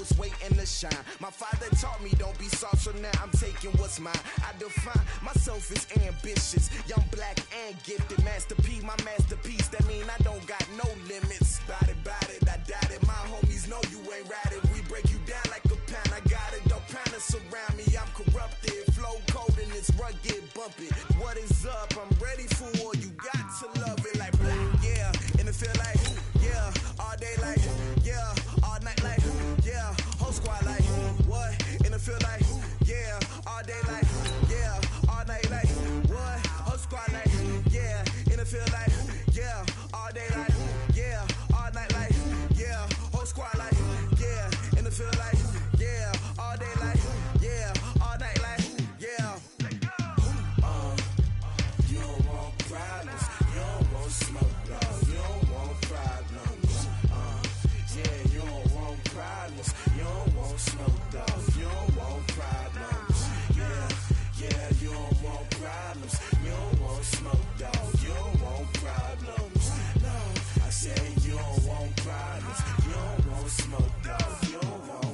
was waiting to shine. My father taught me don't be soft, so now I'm taking what's mine. I define myself as ambitious, young, black, and gifted. Master P, my masterpiece. That mean I don't got no limits. Bout it, I doubt it. My homies know you ain't ratted. We break you down like a pound. I got it, don't panic surround me. I'm corrupted, flow cold and it's rugged, bump it. What is up? I'm ready for war. You got to love it like yeah, and it feel like yeah, all day like yeah, all night like yeah, whole squad like what? And it feel like yeah, all day like yeah, all night like what? Whole squad like yeah, and it feel like yeah, all day like yeah, all night like yeah, whole squad like yeah, and it feel like yeah, all day like yeah, all night like yeah. You don't want problems, you don't want smoke, no, you don't want problems. Yeah, you don't want problems, you don't want smoke, dog, you don't want problems. Yeah, you don't want problems, you don't want smoke, dog, you don't want problems. No, I said you don't want problems, you don't want smoke, dog, you don't want.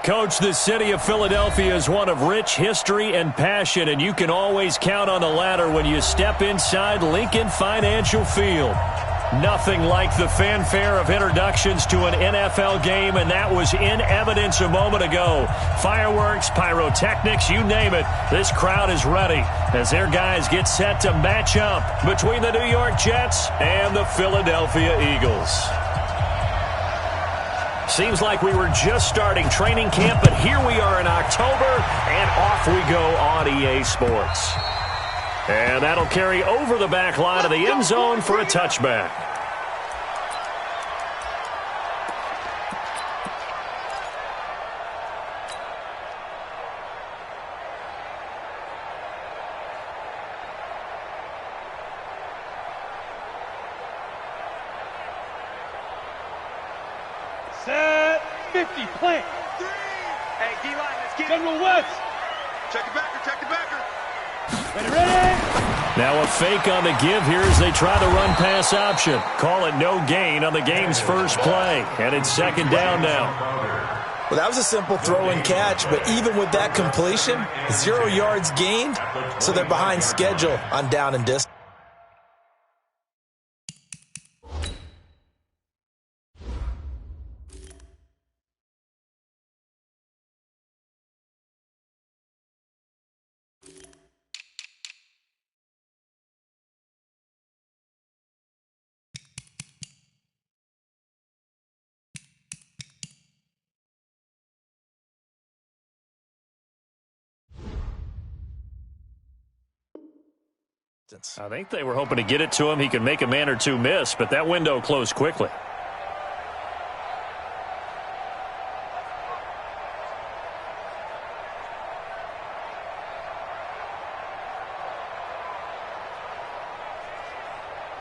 Coach, the city of Philadelphia is one of rich history and passion, and you can always count on the ladder when you step inside Lincoln Financial Field. Nothing like the fanfare of introductions to an NFL game, and that was in evidence a moment ago. Fireworks, pyrotechnics, you name it. This crowd is ready as their guys get set to match up between the New York Jets and the Philadelphia Eagles. Seems like we were just starting training camp, but here we are in October, and off we go on EA Sports. And that'll carry over the back line of the end zone for a touchback. Set 50, plant. Hey, D-line, let's get General West. Check the backer, check the backer. Ready? Now a fake on the give here as they try the run-pass option. Call it no gain on the game's first play. And it's second down now. Well, that was a simple throw and catch, but even with that completion, 0 yards gained, so they're behind schedule on down and distance. I think they were hoping to get it to him. He could make a man or two miss, but that window closed quickly.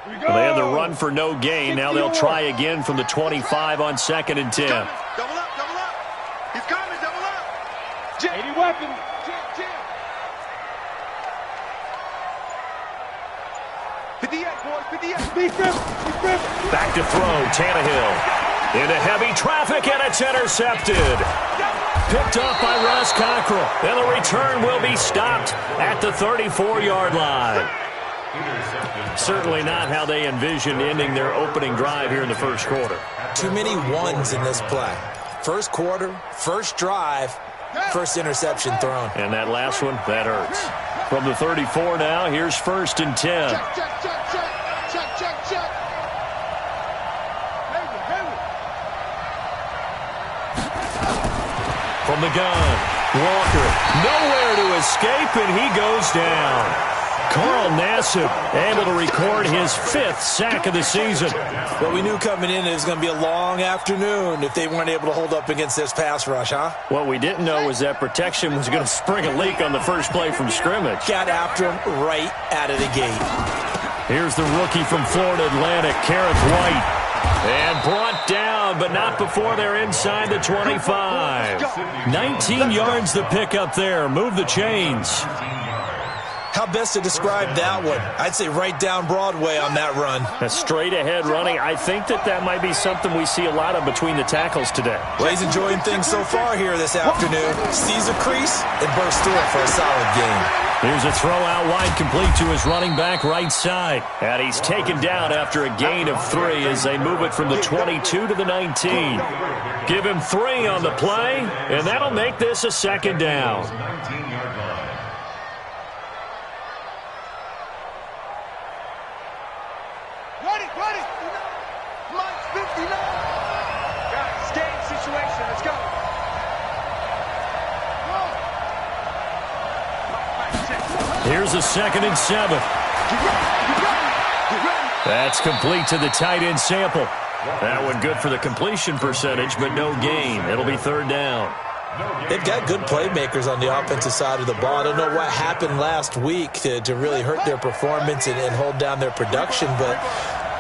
Well, they had the run for no gain. Now they'll try again from the 25 on 2nd and 10. Double up, double up. He's coming, double up. 80 weapons. Back to throw, Tannehill. Into heavy traffic, and it's intercepted. Picked up by Ross Cockrell. And the return will be stopped at the 34-yard line. Certainly not how they envisioned ending their opening drive here in the first quarter. Too many ones in this play. First quarter, first drive, first interception thrown. And that last one, that hurts. From the 34 now, here's 1st and 10. Check. From the gun, Walker, nowhere to escape, and he goes down. Carl Nassib able to record his 5th sack of the season. Well, we knew coming in it was going to be a long afternoon if they weren't able to hold up against this pass rush, huh? What we didn't know was that protection was going to spring a leak on the first play from scrimmage. Got after him right out of the gate. Here's the rookie from Florida Atlantic, Kareth White. And brought down, but not before they're inside the 25. 19 yards to pick up there. Move the chains. How best to describe that one. I'd say right down Broadway on that run. A straight-ahead running. I think that might be something we see a lot of between the tackles today. Well, he's enjoying things so far here this afternoon. Sees a crease and bursts through it for a solid gain. Here's a throw out wide, complete to his running back right side. And he's taken down after a gain of 3 as they move it from the 22 to the 19. Give him 3 on the play, and that'll make this a second down. Ready. Line's 59. Guys, game situation. Let's go. Here's a 2nd and 7. That's complete to the tight end Sample. That one good for the completion percentage, but no gain. It'll be 3rd down. They've got good playmakers on the offensive side of the ball. I don't know what happened last week to really hurt their performance and hold down their production, but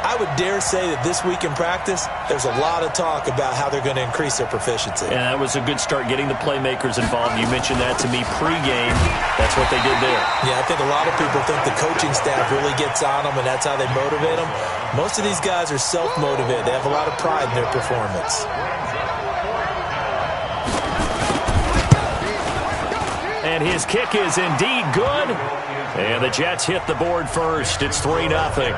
I would dare say that this week in practice, there's a lot of talk about how they're going to increase their proficiency. And that was a good start, getting the playmakers involved. You mentioned that to me pregame. That's what they did there. Yeah, I think a lot of people think the coaching staff really gets on them, and that's how they motivate them. Most of these guys are self-motivated. They have a lot of pride in their performance. And his kick is indeed good. And the Jets hit the board first. It's 3-0.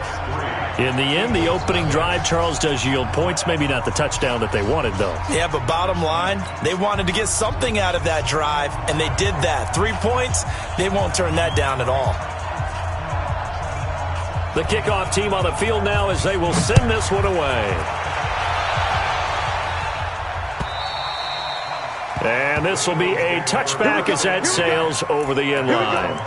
In the end, the opening drive, Charles, does yield points. Maybe not the touchdown that they wanted, though. Yeah, but bottom line, they wanted to get something out of that drive, and they did that. 3 points, they won't turn that down at all. The kickoff team on the field now as they will send this one away. And this will be a touchback as that sails over the end line.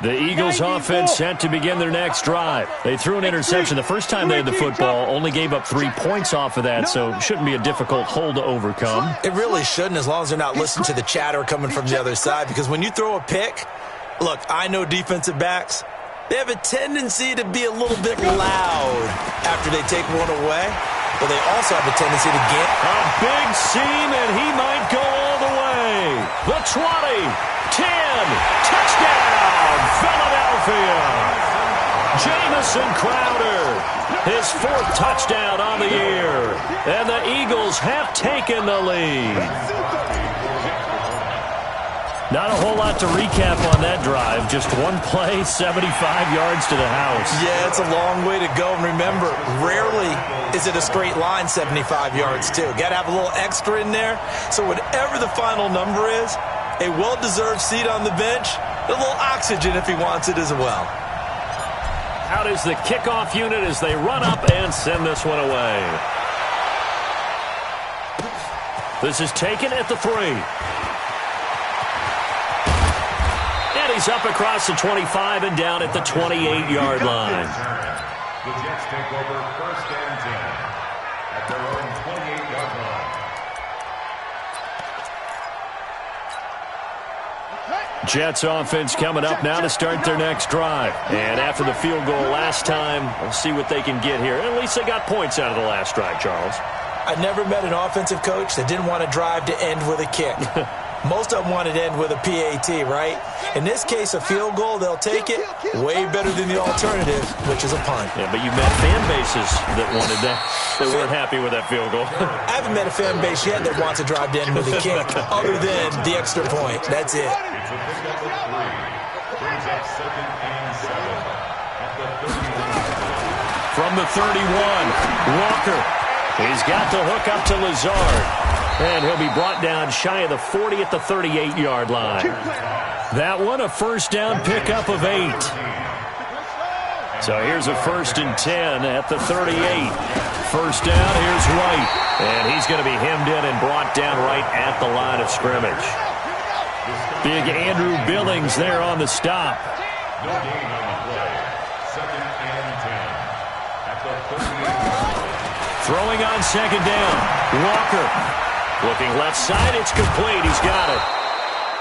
The Eagles offense set to begin their next drive. They threw an interception the first time they had the football, only gave up 3 points off of that, so shouldn't be a difficult hole to overcome. It really shouldn't, as long as they're not listening to the chatter coming from the other side, because when you throw a pick, look, I know defensive backs, they have a tendency to be a little bit loud after they take one away, but they also have a tendency to get a big seam, and he might go all the way. The 20, 10, touchdown, Philadelphia. Jamison Crowder, his 4th touchdown on the year, and the Eagles have taken the lead. Not a whole lot to recap on that drive. Just one play, 75 yards to the house. Yeah, it's a long way to go. And remember, rarely is it a straight line 75 yards, too. Got to have a little extra in there. So whatever the final number is, a well-deserved seat on the bench, a little oxygen if he wants it as well. Out is the kickoff unit as they run up and send this one away. This is taken at the 3. And he's up across the 25 and down at the 28-yard line. The Jets take over 1st and 10 at their own 28-yard line. Jets offense coming up now to start their next drive. And after the field goal last time, we'll see what they can get here. At least they got points out of the last drive, Charles. I never met an offensive coach that didn't want a drive to end with a kick. Most of them want it to end with a PAT, right? In this case, a field goal, they'll take it. Way better than the alternative, which is a punt. Yeah, but you met fan bases that wanted that. They weren't happy with that field goal. I haven't met a fan base yet that wants a drive to end with a kick, other than the extra point. That's it. It's a pickup of 3. Brings up 2nd and 7 at the 31. From the 31, Walker. He's got the hook up to Lazard. And he'll be brought down shy of the 40 at the 38-yard line. That one, a 1st down pickup of 8. So here's a 1st and 10 at the 38. 1st down, here's White. And he's going to be hemmed in and brought down right at the line of scrimmage. Big Andrew Billings there on the stop. No gain on the play. 2nd and 10 at the 38. Throwing on 2nd down. Walker. Looking left side, it's complete. He's got it.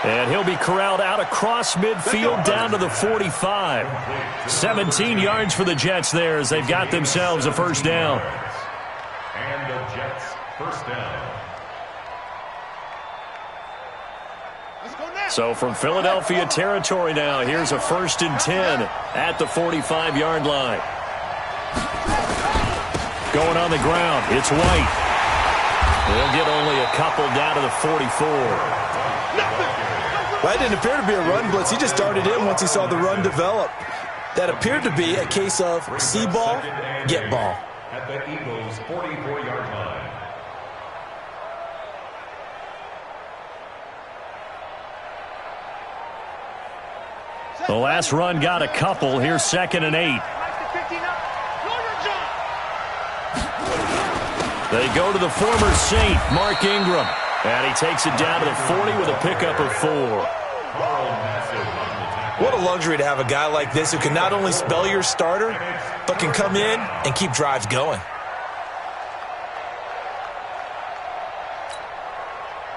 And he'll be corralled out across midfield down to the 45. 17 yards for the Jets there as they've got themselves a 1st down. And the Jets 1st down. So from Philadelphia territory now, here's a 1st and 10 at the 45-yard line. Going on the ground, it's White. They'll get only a couple down to the 44. Well, that didn't appear to be a run blitz. He just darted in once he saw the run develop. That appeared to be a case of see ball, get ball. At the Eagles' 44-yard line. The last run got a couple. Here's 2nd and 8. They go to the former Saint, Mark Ingram. And he takes it down to the 40 with a pickup of 4. What a luxury to have a guy like this who can not only spell your starter, but can come in and keep drives going.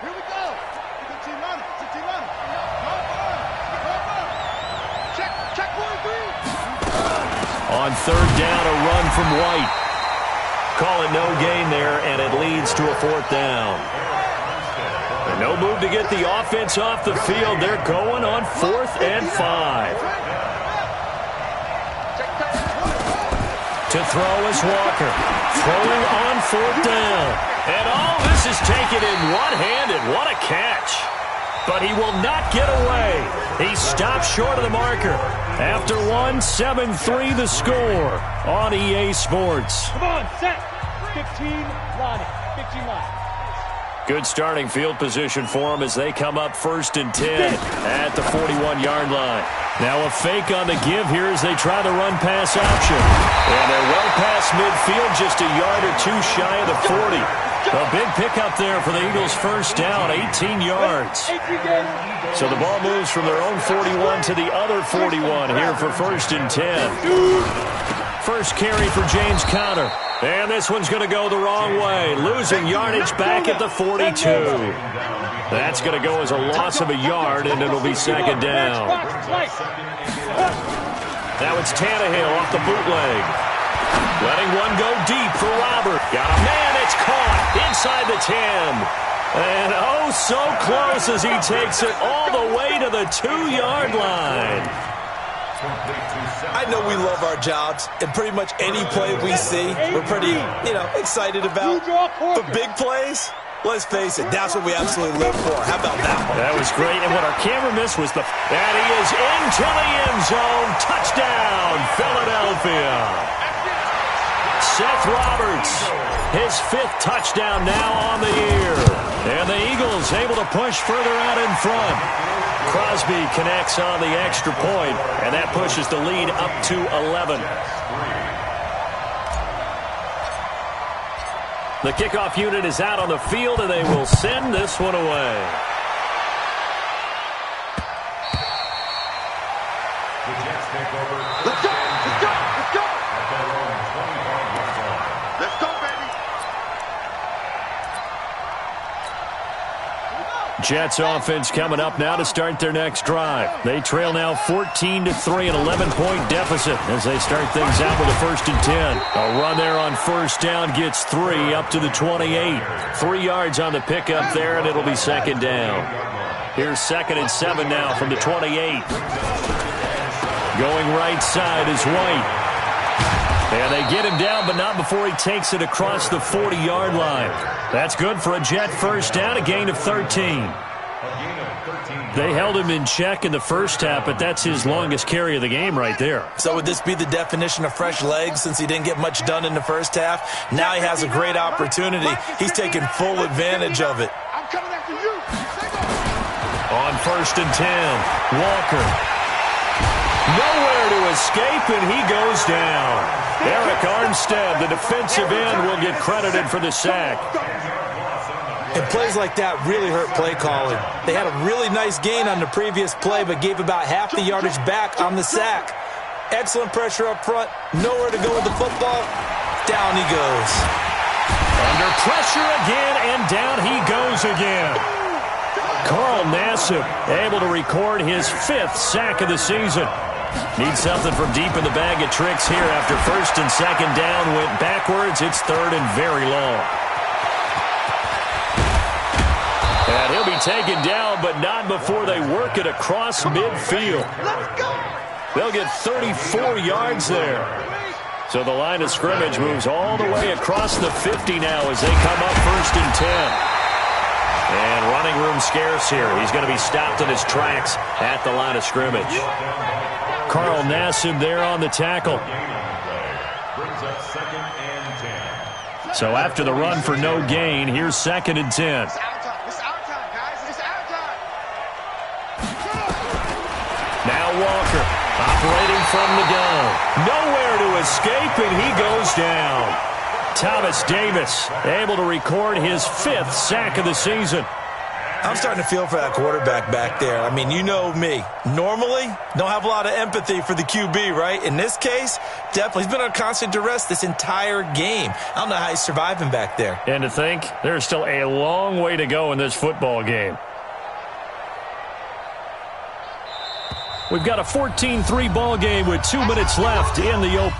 Here we go. Check 1-3. On 3rd down, a run from White. Call it no gain there, and it leads to a 4th down. And no move to get the offense off the field. They're going on 4th and 5. To throw is Walker. Throwing on 4th down. And all this is taken in one-handed. What a catch. But he will not get away. He stops short of the marker. After 7-3 the score on EA Sports. Come on, set. 15 line. 15 line. Good starting field position for them as they come up 1st and 10 at the 41-yard line. Now a fake on the give here as they try the run-pass option. And they're well past midfield, just a yard or 2 shy of the 40. A big pickup there for the Eagles' 1st down, 18 yards. So the ball moves from their own 41 to the other 41 here for 1st and 10. First carry for James Conner. And this one's going to go the wrong way, losing yardage back at the 42. That's going to go as a loss of a yard, and it'll be 2nd down. Now it's Tannehill off the bootleg. Letting one go deep for Robert. Got a man, it's caught inside the 10. And oh, so close as he takes it all the way to the 2-yard line. I know we love our jobs, and pretty much any play we see, we're pretty, excited about. But big plays, let's face it, that's what we absolutely live for. How about that one? That was great, and what our camera missed was that he is into the end zone. Touchdown, Philadelphia. Seth Roberts, his 5th touchdown now on the year. And the Eagles able to push further out in front. Crosby connects on the extra point, and that pushes the lead up to 11. The kickoff unit is out on the field, and they will send this one away. The Jets take over. Let's go. Let's go, baby. Jets offense coming up now to start their next drive. They trail now 14-3, an 11-point deficit as they start things out with a 1st and 10. A run there on 1st down gets 3 up to the 28. 3 yards on the pickup there, and it'll be 2nd down. Here's 2nd and 7 now from the 28. Going right side is White. And they get him down, but not before he takes it across the 40-yard line. That's good for a Jet 1st down, a gain of 13. They held him in check in the first half, but that's his longest carry of the game right there. So would this be the definition of fresh legs since he didn't get much done in the first half? Now he has a great opportunity. He's taking full advantage of it. I'm coming after you. On 1st and 10, Walker. Nowhere to escape, and he goes down. Eric Armstead, the defensive end, will get credited for the sack. And plays like that really hurt play calling. They had a really nice gain on the previous play, but gave about half the yardage back on the sack. Excellent pressure up front. Nowhere to go with the football. Down he goes. Under pressure again, and down he goes again. Carl Nassib able to record his 5th sack of the season. Needs something from deep in the bag of tricks here after 1st and 2nd down went backwards. It's 3rd and very long. And he'll be be taken down, but not before they work it across midfield. They'll get 34 yards there. So the line of scrimmage moves all the way across the 50 now as they come up 1st and 10. And running room scarce here. He's going to be stopped in his tracks at the line of scrimmage. Carl Nassib there on the tackle. So after the run for no gain, here's 2nd and 10. It's our time, guys. It's our time. Now Walker operating from the gun. Nowhere to escape, and he goes down. Thomas Davis able to record his 5th sack of the season. I'm starting to feel for that quarterback back there. I mean, you know me. Normally, don't have a lot of empathy for the QB, right? In this case, definitely. He's been on constant duress this entire game. I don't know how he's surviving back there. And to think, there's still a long way to go in this football game. We've got a 14-3 ball game with 2 minutes left in the open.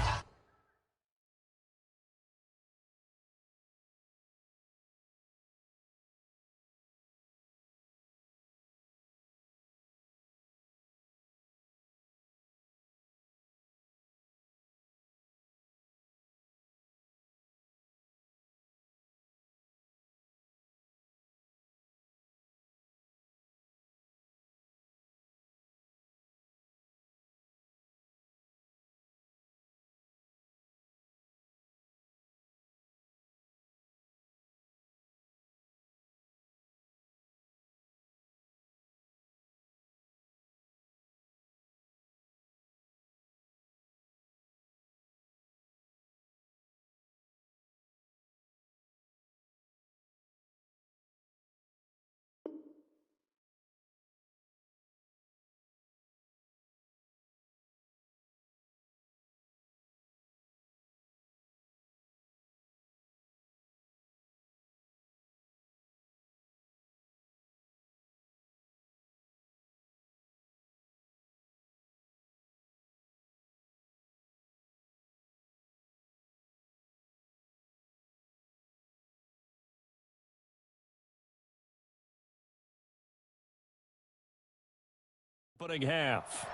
Opening half.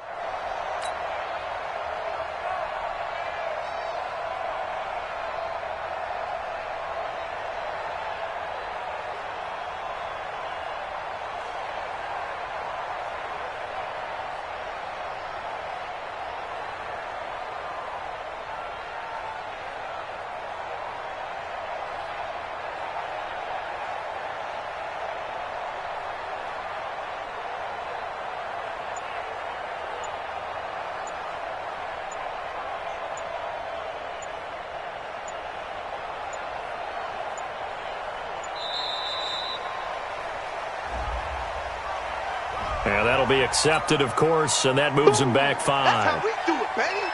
And that'll be accepted, of course, and that moves him back 5. That's how we do it, baby.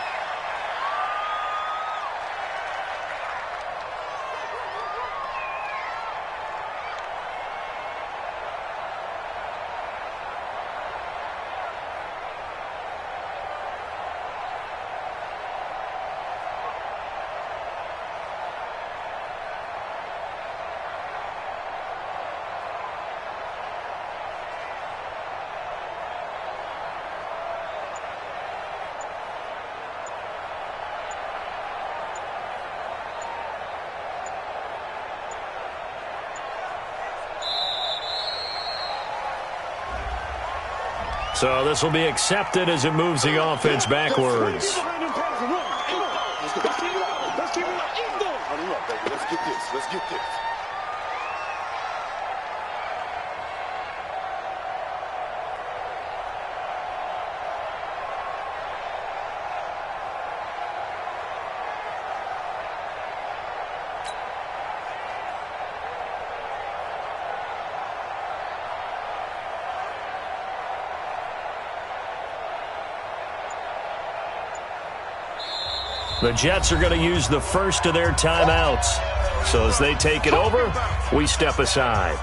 So this will be accepted as it moves the offense backwards. Let's keep it up. Let's get this. Let's get this. The Jets are going to use the first of their timeouts. So as they take it over, we step aside.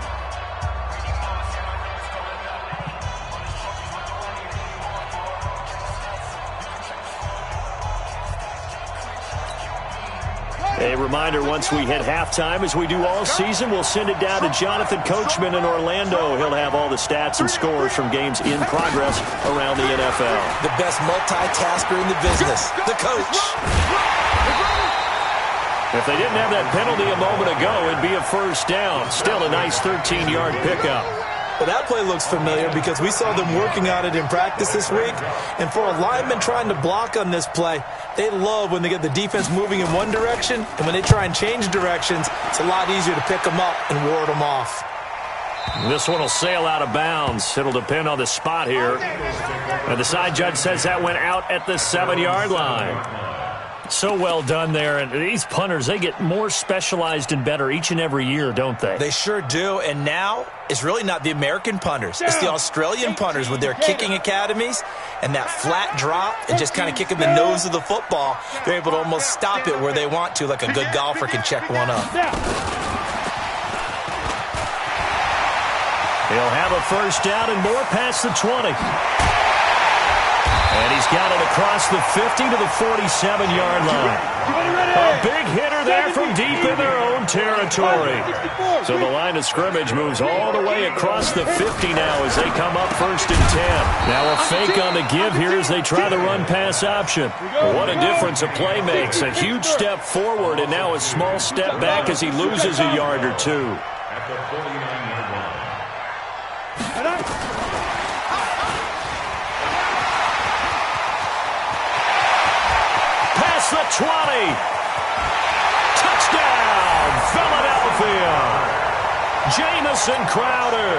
A reminder, once we hit halftime, as we do all season, we'll send it down to Jonathan Coachman in Orlando. He'll have all the stats and scores from games in progress around the NFL. The best multitasker in the business, the coach. If they didn't have that penalty a moment ago, it'd be a first down. Still a nice 13-yard pickup. Well, that play looks familiar because we saw them working on it in practice this week. And for a lineman trying to block on this play, they love when they get the defense moving in one direction. And when they try and change directions, it's a lot easier to pick them up and ward them off. This one will sail out of bounds. It'll depend on the spot here. And the side judge says that went out at the 7-yard line. So well done there. And these punters, they get more specialized and better each and every year, don't they? They sure do. And now it's really not the American punters. It's the Australian punters with their kicking academies and that flat drop and just kind of kicking the nose of the football. They're able to almost stop it where they want to, like a good golfer can check one up. He'll have a first down and more past the 20. And he's got it across the 50 to the 47-yard line. A big hitter there from deep in their own territory. So the line of scrimmage moves all the way across the 50 now as they come up 1st and 10. Now a fake on the give here as they try the run-pass option. What a difference a play makes. A huge step forward and now a small step back as he loses a yard or two. At the 49-yard line. The 20. Touchdown, Philadelphia. Jamison Crowder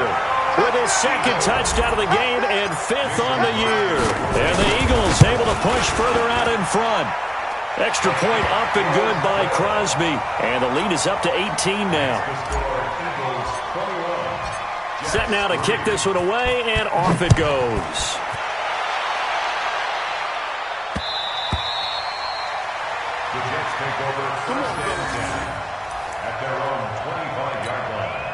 with his 2nd touchdown of the game and 5th on the year. And the Eagles able to push further out in front. Extra point up and good by Crosby. And the lead is up to 18 now. Set now to kick this one away, and off it goes. Take over 1st and 10 at their own 25-yard line.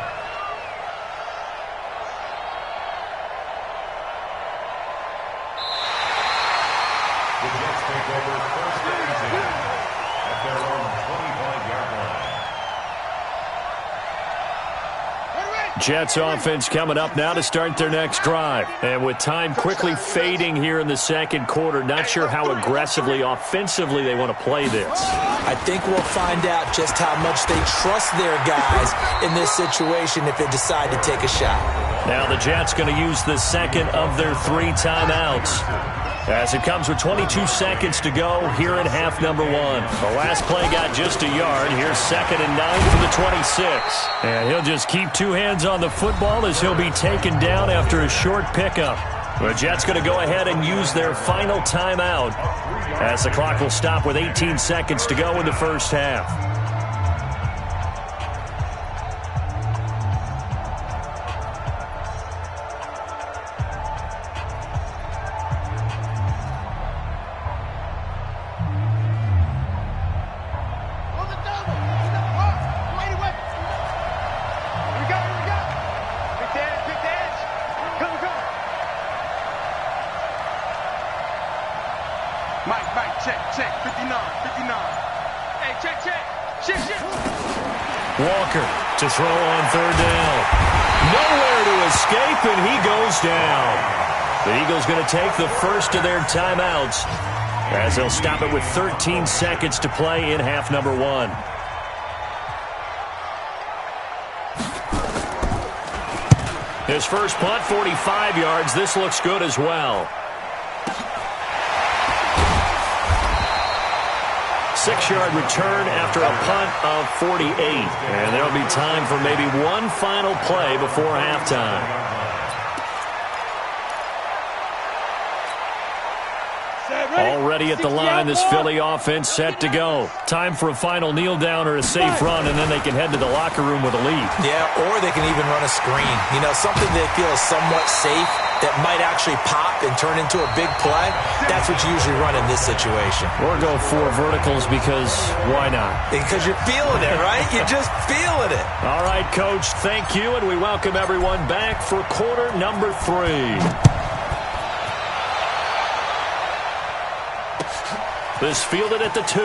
The Jets take over 1st and 10 at their own 25-yard line. Jets offense coming up now to start their next drive. And with time quickly fading here in the 2nd quarter, not sure how aggressively, offensively they want to play this. I think we'll find out just how much they trust their guys in this situation if they decide to take a shot. Now the Jets going to use the 2nd of their 3 timeouts. As it comes with 22 seconds to go here in half number 1. The last play got just a yard. Here's 2nd and 9 from the 26. And he'll just keep 2 hands on the football as he'll be taken down after a short pickup. The Jets going to go ahead and use their final timeout as the clock will stop with 18 seconds to go in the first half. Walker to throw on 3rd down. Nowhere to escape, and he goes down. The Eagles going to take the first of their timeouts as they'll stop it with 13 seconds to play in half number 1. His first punt, 45 yards. This looks good as well. 6-yard return after a punt of 48. And there'll be time for maybe one final play before halftime. Already at the line, this Philly offense set to go. Time for a final kneel down or a safe run, and then they can head to the locker room with a lead. Yeah, or they can even run a screen. You know, something they feel is somewhat safe that might actually pop and turn into a big play. That's what you usually run in this situation. Or go 4 verticals because why not? Because you're feeling it, right? You're just feeling it. All right, Coach, thank you, and we welcome everyone back for quarter number 3. This fielded at the 2.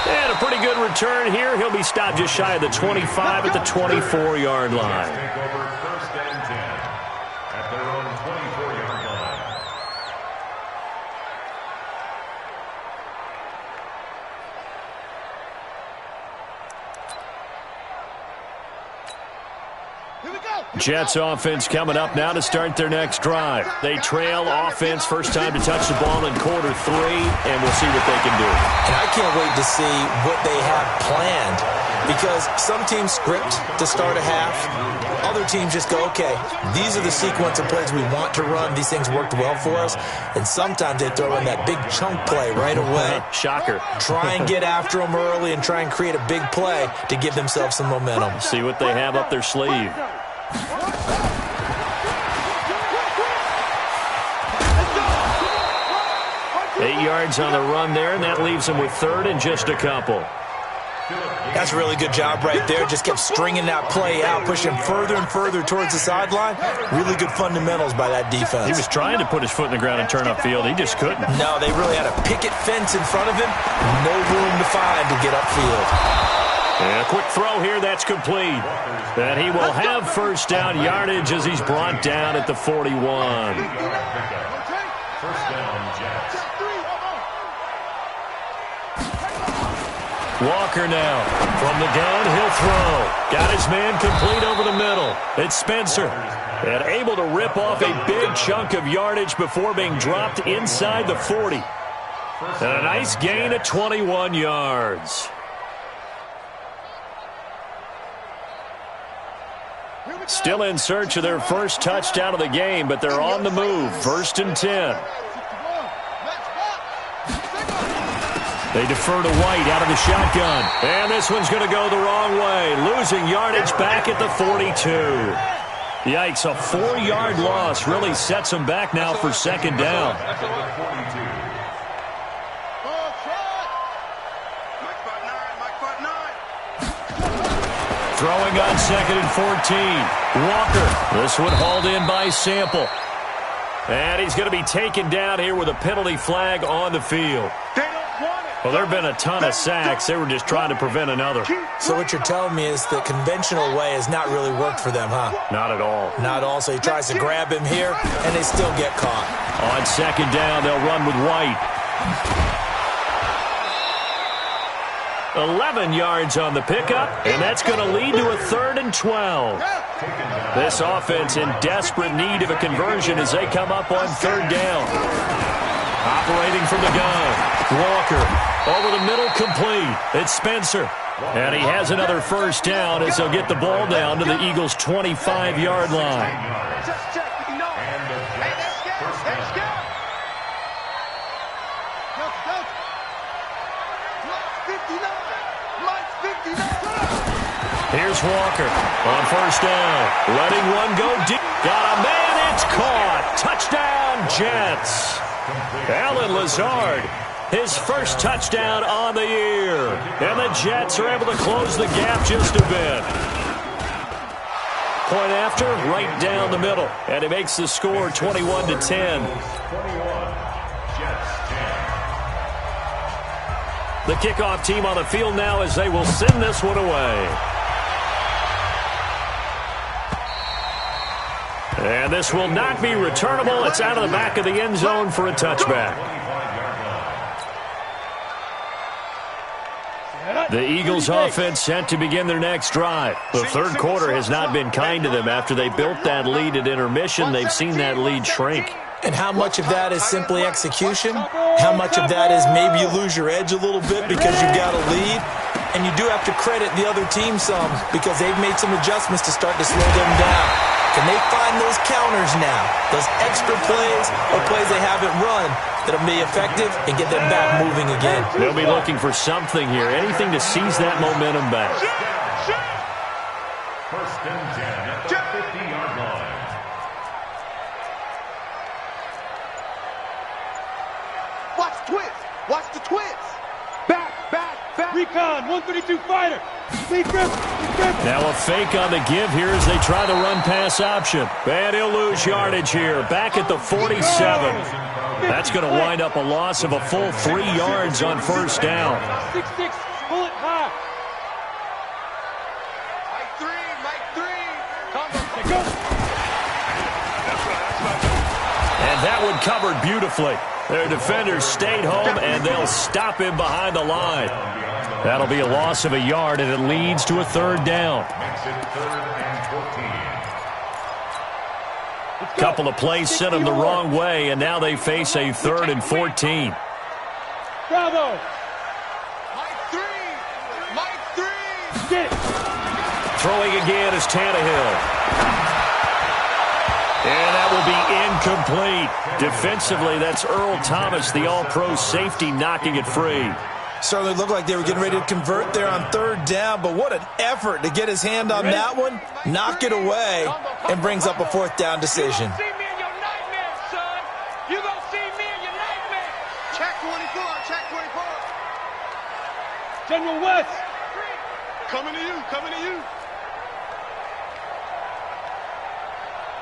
And a pretty good return here. He'll be stopped just shy of the 25 at the 24-yard line. Take over 1st and 10 at their own 24-yard line. Jets offense coming up now to start their next drive. They trail offense, first time to touch the ball in quarter 3, and we'll see what they can do. And I can't wait to see what they have planned, because some teams script to start a half. Other teams just go, okay, these are the sequence of plays we want to run. These things worked well for us. And sometimes they throw in that big chunk play right away. Shocker. Try and get after them early and try and create a big play to give themselves some momentum. See what they have up their sleeve. 8 yards on the run there, and that leaves them with 3rd and just a couple. That's a really good job right there. Just kept stringing that play out, pushing further and further towards the sideline. Really good fundamentals by that defense. He was trying to put his foot in the ground and turn upfield. He just couldn't. No, they really had a picket fence in front of him. No room to find to get upfield. And a quick throw here, that's complete. And he will have first down yardage as he's brought down at the 41. First down, Jets. Walker now. From the gun, he'll throw. Got his man complete over the middle. It's Spencer. And able to rip off a big chunk of yardage before being dropped inside the 40. And a nice gain of 21 yards. Still in search of their first touchdown of the game, but they're on the move. 1st and 10. They defer to White out of the shotgun. And this one's going to go the wrong way. Losing yardage back at the 42. Yikes, a 4-yard loss really sets them back now for 2nd down. Throwing on 2nd and 14. Walker. This one hauled in by Sample. And he's going to be taken down here with a penalty flag on the field. Well, there have been a ton of sacks. They were just trying to prevent another. So what you're telling me is the conventional way has not really worked for them, huh? Not at all. Not at all. So he tries to grab him here, and they still get caught. On 2nd down, they'll run with White. 11 yards on the pickup, and that's going to lead to a 3rd and 12. This offense in desperate need of a conversion as they come up on 3rd down. Operating from the gun. Walker over the middle, complete. It's Spencer. And he has another first down as they'll get the ball down to the Eagles' 25-yard line. Here's Walker on 1st down. Letting one go deep. Got a man. It's caught. Touchdown, Jets. Alan Lazard, his first touchdown on the year. And the Jets are able to close the gap just a bit. Point after, right down the middle. And it makes the score 21-10. The kickoff team on the field now as they will send this one away. And this will not be returnable. It's out of the back of the end zone for a touchback. The Eagles offense set to begin their next drive. The 3rd quarter has not been kind to them. After they built that lead at intermission, they've seen that lead shrink. And how much of that is simply execution? How much of that is maybe you lose your edge a little bit because you've got a lead? And you do have to credit the other team some because they've made some adjustments to start to slow them down. Can they find those counters now, those extra plays or plays they haven't run that'll be effective and get them back moving again? They'll be looking for something here, anything to seize that momentum back. 1st and 10 at the 50-yard line. Watch the twist. Watch the twist. Back. Recon, 132 fighter. Now a fake on the give here as they try the run-pass option. And he'll lose yardage here, back at the 47. That's going to wind up a loss of a full 3 yards on 1st down. And that one covered beautifully. Their defenders stayed home, and they'll stop him behind the line. That'll be a loss of a yard, and it leads to a third down. Couple of plays sent them the wrong way, and now they face a 3rd and 14. Bravo! Throwing again is Tannehill. And that will be incomplete. Defensively, that's Earl Thomas, the all-pro safety, knocking it free. Certainly looked like they were getting ready to convert there on 3rd down, but what an effort to get his hand on that one, knock it away, and brings up a 4th down decision. General West. Coming to you.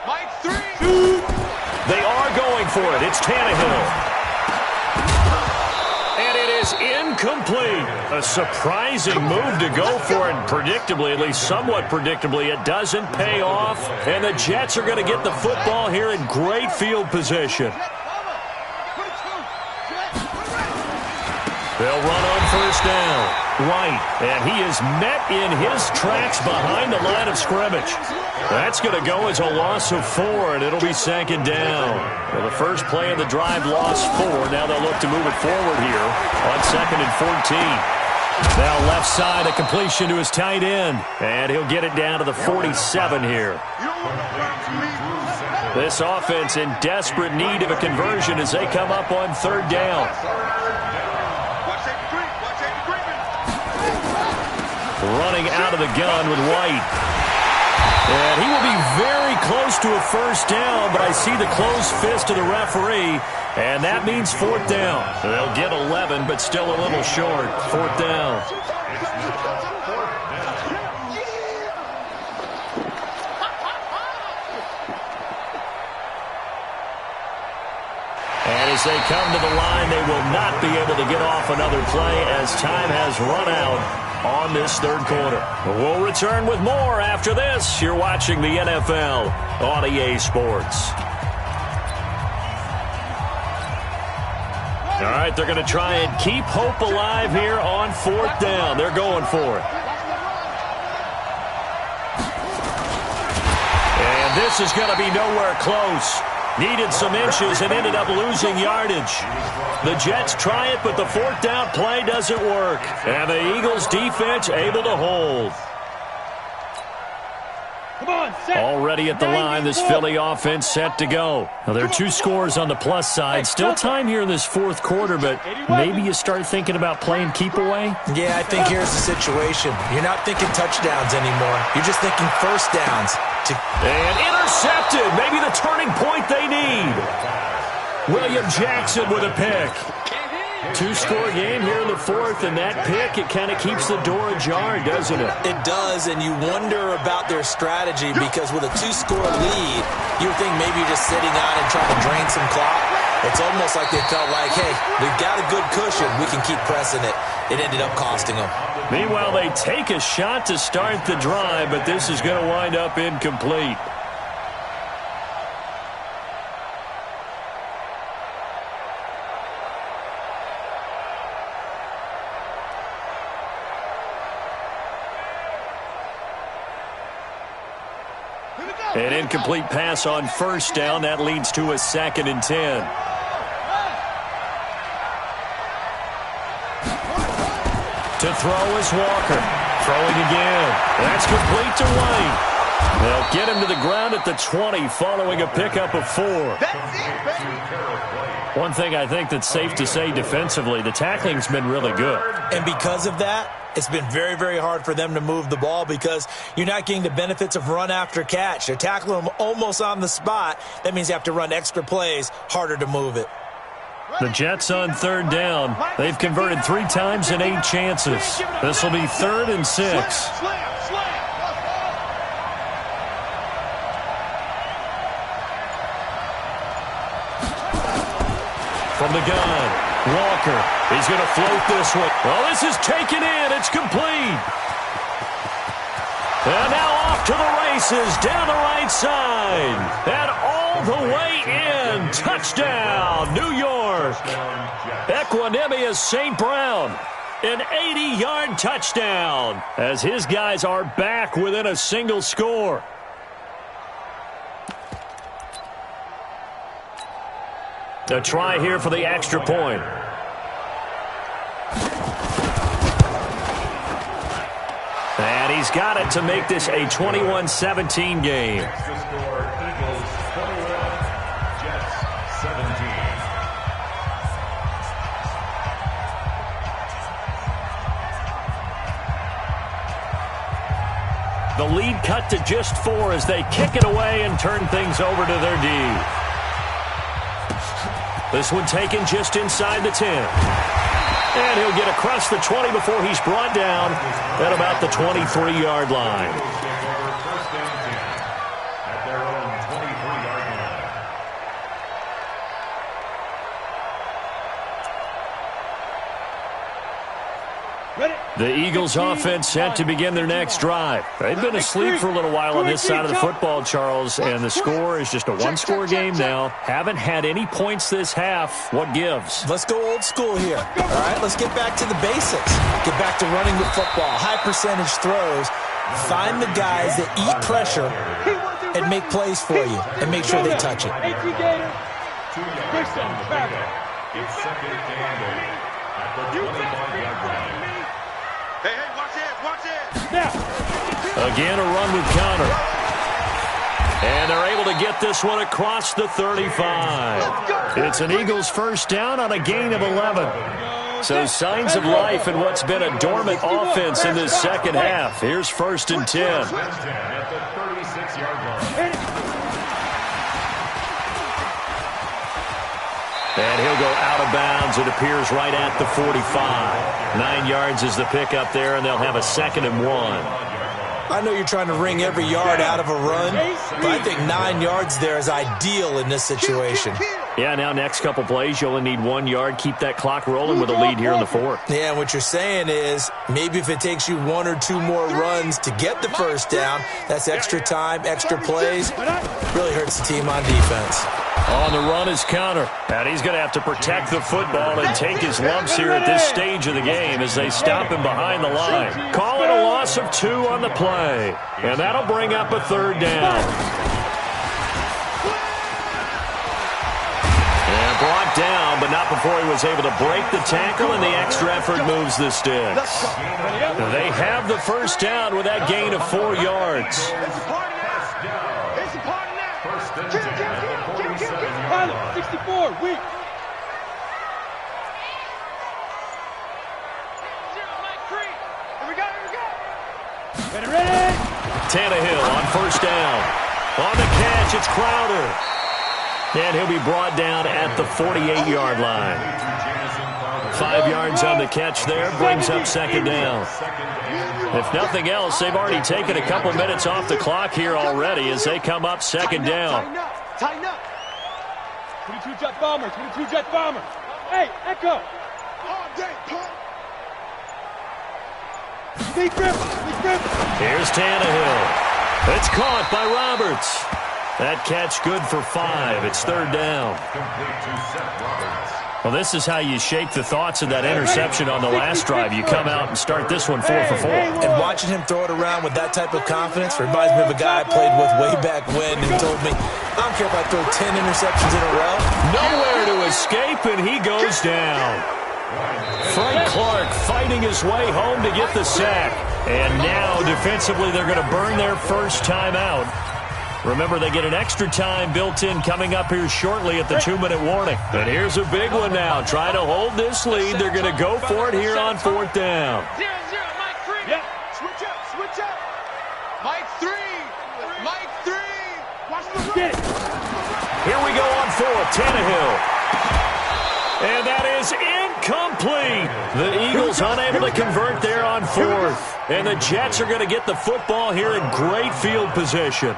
Mike 3. They are going for it. It's Tannehill. And it is incomplete. A surprising move to go for it. Predictably, at least somewhat predictably, it doesn't pay off. And the Jets are going to get the football here in great field position. They'll run on 1st down. White, and he is met in his tracks behind the line of scrimmage. That's going to go as a loss of 4, and it'll be 2nd down. Well, the first play of the drive lost 4. Now they'll look to move it forward here on 2nd and 14. Now left side, a completion to his tight end, and he'll get it down to the 47 here. This offense in desperate need of a conversion as they come up on 3rd down. Running out of the gun with White. And he will be very close to a 1st down, but I see the closed fist of the referee, and that means 4th down. They'll get 11, but still a little short. 4th down. And as they come to the line, they will not be able to get off another play as time has run out on this 3rd quarter. We'll return with more after this. You're watching the NFL on EA Sports. All right, they're going to try and keep hope alive here on 4th down. They're going for it. And this is going to be nowhere close. Needed some inches and ended up losing yardage. The Jets try it, but the 4th down play doesn't work. And the Eagles defense able to hold. Come on, set. Already at the line, this Philly offense set to go. Now, there are 2 scores on the plus side. Still time here in this 4th quarter, but maybe you start thinking about playing keep away? Yeah, I think here's the situation. You're not thinking touchdowns anymore. You're just thinking 1st downs. And intercepted. Maybe the turning point they need. William Jackson with a pick. 2-score game here in the 4th, and that pick, it kind of keeps the door ajar, doesn't it? It does, and you wonder about their strategy because with a 2-score lead, you would think maybe you're just sitting out and trying to drain some clock. It's almost like they felt like, hey, we've got a good cushion. We can keep pressing it. It ended up costing them. Meanwhile, they take a shot to start the drive, but this is going to wind up incomplete. An incomplete pass on 1st down. That leads to a 2nd and 10. To throw is Walker. Throwing again. That's complete to White. They'll get him to the ground at the 20 following a pickup of 4. One thing I think that's safe to say defensively, the tackling's been really good. And because of that, it's been very, very hard for them to move the ball because you're not getting the benefits of run after catch. They're tackling them almost on the spot. That means you have to run extra plays, harder to move it. The Jets on 3rd down. They've converted 3 times in 8 chances. This will be 3rd and 6. From the gun, Walker, he's going to float this one. Oh, this is taken in. It's complete. And now off to the races, down the right side. And all the way in. Touchdown, New York. Equanimous St. Brown. An 80-yard touchdown as his guys are back within a single score. A try here for the extra point. And he's got it to make this a 21-17 game. Extra score, Eagles 21, Jets 17. The lead cut to just 4 as they kick it away and turn things over to their D. This one taken just inside the 10. And he'll get across the 20 before he's brought down at about the 23-yard line. First down 10 at their own 23-yard line. The Eagles offense set to begin their next drive. They've been asleep for a little while on this side of the football, Charles, and the score is just a one-score game now. Haven't had any points this half. What gives? Let's go old school here. All right, let's get back to the basics. Get back to running the football, high percentage throws. Find the guys that eat pressure and make plays for you and make sure they touch it. 2 yards down the pickup. It's second and 8 at the 25-yard line. Hey, watch it, watch it. Again, a run with Connor. And they're able to get this one across the 35. It's an Eagles first down on a gain of 11. So signs of life in what's been a dormant offense in this second half. Here's 1st and 10. At the 36-yard line. And he'll go out of bounds. It appears right at the 45. 9 yards is the pickup there, and they'll have a 2nd and 1. I know you're trying to wring every yard out of a run, but I think 9 yards there is ideal in this situation. Yeah, now next couple plays, you only need 1 yard. Keep that clock rolling with a lead here in the 4th. Yeah, what you're saying is maybe if it takes you 1 or 2 more runs to get the first down, that's extra time, extra plays. Really hurts the team on defense. On the run is Connor. And he's going to have to protect the football and take his lumps here at this stage of the game as they stop him behind the line. Call it a loss of 2 on the play. And that'll bring up a 3rd down. And brought down, but not before he was able to break the tackle, and the extra effort moves the sticks. They have the first down with that gain of 4 yards. First and 10 at the 47-yard line. 64, weak. Ready. Tannehill on first down. On the catch, it's Crowder. And he'll be brought down at the 48-yard line. 5 yards on the catch there, brings up 2nd down. If nothing else, they've already taken a couple minutes off the clock here already as they come up 2nd down. Tighten up. 22 Jet Bomber, 22 Jet Bomber. Hey, Echo. All day, pump. Big grip, big grip. Here's Tannehill. It's caught by Roberts. That catch good for 5. It's 3rd down. Complete to Seth Roberts. Well, this is how you shake the thoughts of that interception on the last drive. You come out and start this one 4 for 4. And watching him throw it around with that type of confidence reminds me of a guy I played with way back when and told me, I don't care if I throw 10 interceptions in a row. Nowhere to escape, and he goes down. Frank Clark fighting his way home to get the sack. And now, defensively, they're going to burn their first time out. Remember, they get an extra time built in coming up here shortly at the 2-minute warning. And here's a big one now. Trying to hold this lead. They're going to go for it here on 4th down. 0-0, Mike 3. Yeah. Switch up, switch up. Mike 3. Mike 3. Watch the run. Get it. Here we go on 4th. Tannehill. And that is incomplete. The Eagles unable to convert there on 4th. And the Jets are going to get the football here in great field position.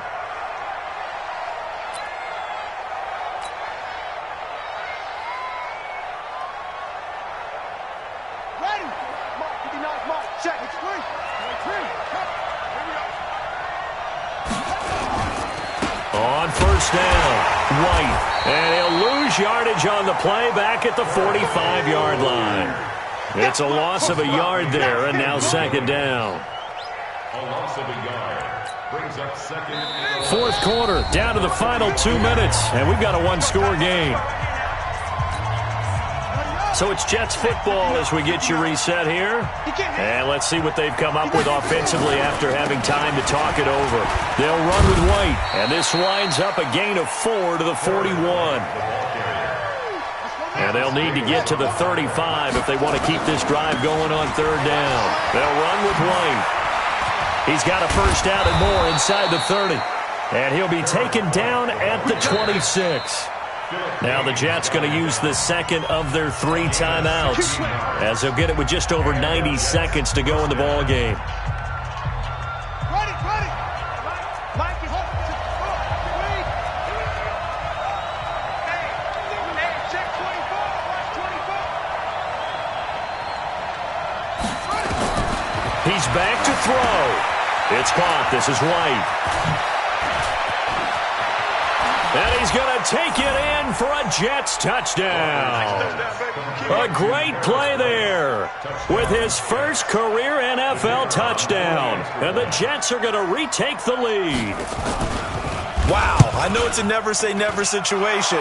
first down. White. And he'll lose yardage on the play back at the 45-yard line. It's a loss of a yard there, and now second down. A loss of a yard. Brings up second and Fourth quarter, down to the final 2 minutes, and we've got a one-score game. So it's Jets football as we get you reset here. And let's see what they've come up with offensively after having time to talk it over. They'll run with White, and this winds up a gain of 4 to the 41. And they'll need to get to the 35 if they want to keep this drive going on third down. They'll run with White. He's got a first down and more inside the 30. And he'll be taken down at the 26. Now the Jets going to use the second of their 3 timeouts, as they'll get it with just over 90 seconds to go in the ball game. He's back to throw. It's caught. This is White. And he's going to take it in for a Jets touchdown. A great play there with his first career NFL touchdown. And the Jets are going to retake the lead. Wow, I know it's a never-say-never situation,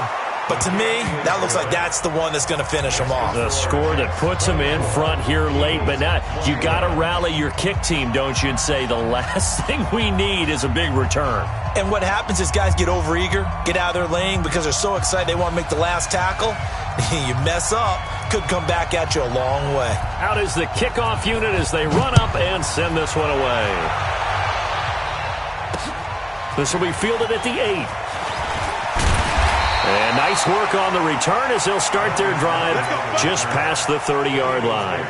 but to me, that looks like that's the one that's going to finish them off. The score that puts them in front here late, but now you got to rally your kick team, don't you, and say the last thing we need is a big return. And what happens is guys get overeager, get out of their lane because they're so excited they want to make the last tackle. You mess up, could come back at you a long way. Out is the kickoff unit as they run up and send this one away. This will be fielded at the 8. And nice work on the return as they'll start their drive just past the 30-yard line.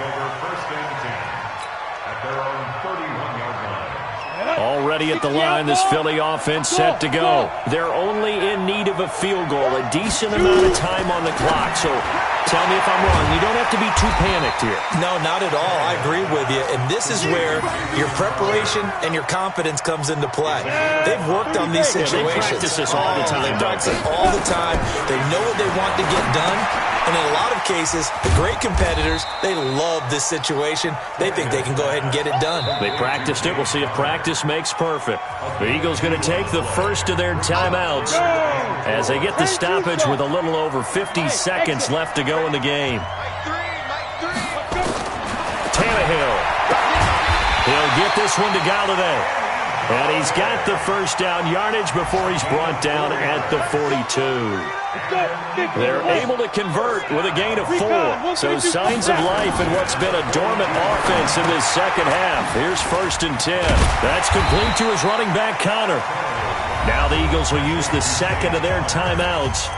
Already at the line, this Philly offense set to go. They're only in need of a field goal, a decent amount of time on the clock. So tell me if I'm wrong. You don't have to be too panicked here. No, not at all. I agree with you. And this is where your preparation and your confidence comes into play. They've worked on these situations. They practice this all the time. They practice it all the time. They know what they want to get done. And in a lot of cases, the great competitors, they love this situation. They think they can go ahead and get it done. They practiced it. We'll see if practice makes perfect. The Eagles going to take the first of their timeouts as they get the stoppage with a little over 50 seconds left to go in the game. Tannehill. He'll get this one to Galladay. And he's got the first down yardage before he's brought down at the 42. They're able to convert with a gain of 4. So signs of life in what's been a dormant offense in this second half. Here's 1st and 10. That's complete to his running back, Connor. Now the Eagles will use the second of their timeouts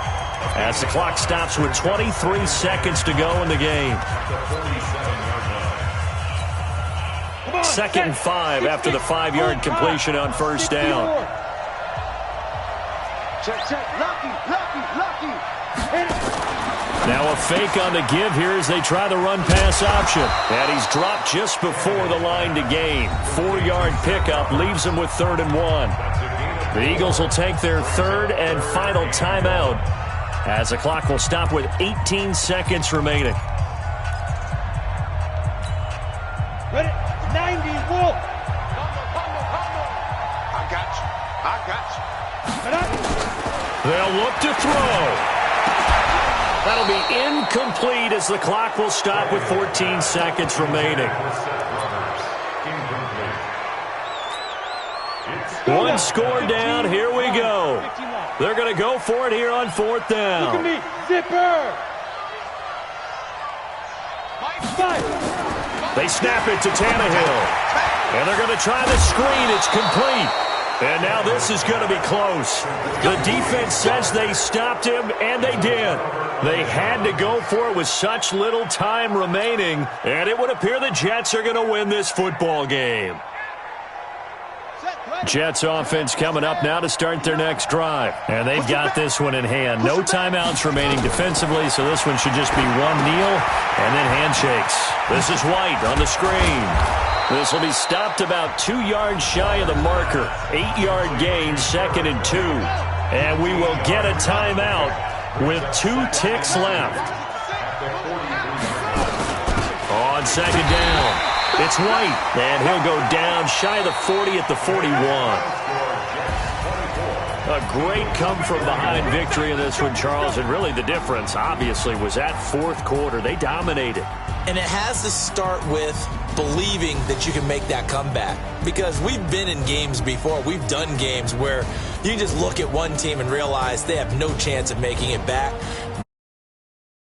as the clock stops with 23 seconds to go in the game. 2nd and 5 after the 5-yard completion on first down. Now a fake on the give here as they try the run-pass option. And he's dropped just before the line to gain. 4-yard pickup leaves him with 3rd and 1. The Eagles will take their 3rd and final timeout as the clock will stop with 18 seconds remaining. Ready? 90, Wolf. I got you. They'll look to throw. That'll be incomplete as the clock will stop with 14 seconds remaining. One score down. Here we go. They're going to go for it here on 4th down. Look at me. Zipper. They snap it to Tannehill. And they're going to try the screen. It's complete. And now this is going to be close. The defense says they stopped him, and they did. They had to go for it with such little time remaining, and it would appear the Jets are going to win this football game. Jets offense coming up now to start their next drive. And they've got this one in hand. No timeouts remaining defensively, so this one should just be one kneel and then handshakes. This is White on the screen. This will be stopped about 2 yards shy of the marker. 8-yard gain, 2nd and 2. And we will get a timeout with 2 ticks left. On second down, it's White, and he'll go down shy of the 40 at the 41. A great come-from-behind victory in this one, Charles, and really the difference, obviously, was that fourth quarter. They dominated. And it has to start with believing that you can make that comeback. Because we've been in games before. We've done games where you just look at one team and realize they have no chance of making it back.